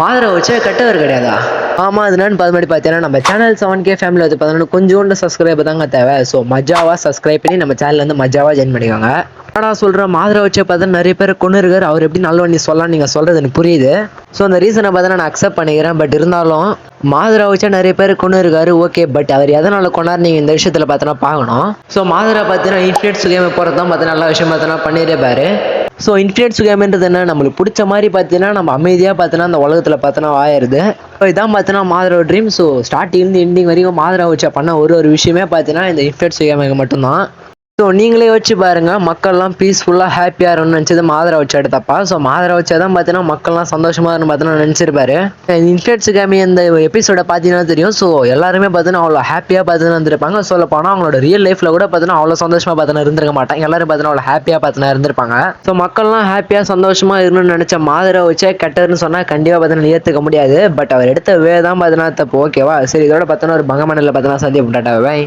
மாதரை வச்ச கெட்டவர் கிடையாதா? ஆமா, அது என்னன்னு பார்த்து பார்த்தீங்கன்னா நம்ம சேனல் 7K ஃபேமிலி வந்து பார்த்தீங்கன்னா கொஞ்சோண்டு சப்ஸ்கிரைபர் தாங்க தேவை. ஸோ மஜாவா சப்ஸ்கிரைப் பண்ணி நம்ம சேனல் வந்து மஜாவா ஜாயின் பண்ணிக்கோங்க. ஆனால் சொல்கிறேன் மாதரை வச்ச பார்த்தா நிறைய பேர் கொண்டு இருக்காரு. அவர் எப்படி நல்லவண்ணி சொல்லலாம் நீங்கள் சொல்கிறது எனக்கு புரியுது. ஸோ அந்த ரீசனை பார்த்தா நான் அக்செப்ட் பண்ணிக்கிறேன். பட் இருந்தாலும் மாதரை வச்சா நிறைய பேர் கொண்டு இருக்காரு. ஓகே, பட் அவர் எதனால் கொண்டாரு நீங்கள் இந்த விஷயத்தில் பார்த்தோன்னா பார்க்கணும். ஸோ மாதரை பார்த்தீங்கன்னா இன்ஃப்ளூயன்ஸ் கேம் போகிறது தான் பார்த்தீங்கன்னா நல்ல விஷயம் பார்த்தீங்கன்னா பண்ணியிருப்பாரு. ஸோ இன்ஃப்ளூயன்ஸ் கேம்ன்றது என்ன, நம்மளுக்கு பிடிச்ச மாதிரி பார்த்தீங்கன்னா நம்ம அமைதியாக பார்த்தீங்கன்னா அந்த உலகத்தில் பார்த்தோன்னா ஆயிடுது. ஸோ இதான் பார்த்தீங்கன்னா மாதரோட ட்ரீம். ஸோ ஸ்டார்டிங்லேருந்து எண்டிங் வரைக்கும் மாதரை வச்சா பண்ண ஒரு விஷயமே பார்த்தீங்கன்னா இந்த இன்ஃப்ளூயன்ஸ் கேமுக்கு மட்டும்தான். ஸோ நீங்களே வச்சு பாருங்கள், மக்கள்லாம் பீஸ்ஃபுல்லாக ஹாப்பியாக இருக்கணும்னு நினச்சது மாதரை வச்ச எடுத்தப்பா. ஸோ மாதரை வச்சா தான் பார்த்தீங்கன்னா மக்கள்லாம் சந்தோஷமாக இருக்குன்னு பார்த்தீங்கன்னா நினச்சிருப்பாரு. இன்ஃப்ளூயன்ஸ் கேமி இந்த எபிசோட பார்த்தீங்கன்னா தெரியும். ஸோ எல்லாருமே பார்த்தீங்கன்னா அவ்வளோ ஹாப்பியாக பார்த்தீங்கன்னா இருந்திருப்பாங்க. சொல்ல போனால் அவங்களோட ரியல் லைஃப்பில் கூட பார்த்தீங்கன்னா அவ்வளோ சந்தோஷமாக பார்த்தீங்கன்னா இருந்திருக்க மாட்டாங்க. எல்லாரும் பார்த்தீங்கன்னா அவ்வளோ ஹாப்பியாக பார்த்தீங்கன்னா இருந்திருப்பாங்க. ஸோ மக்கள்லாம் ஹாப்பியாக சந்தோஷமாக இருக்கணும்னு நினச்ச மாதரை வச்சே கெட்டர்னு சொன்னால் கண்டிப்பாக பார்த்தீங்கன்னா ஏற்றுக்க முடியாது. பட் அவர் எடுத்த வே தான் பார்த்தீங்கன்னா தப்பு. ஓகேவா? சரி, இதோட பார்த்தீங்கன்னா ஒரு பங்கமண்டலில் பார்த்தீங்கன்னா சந்திப்பு. டாடா, பை.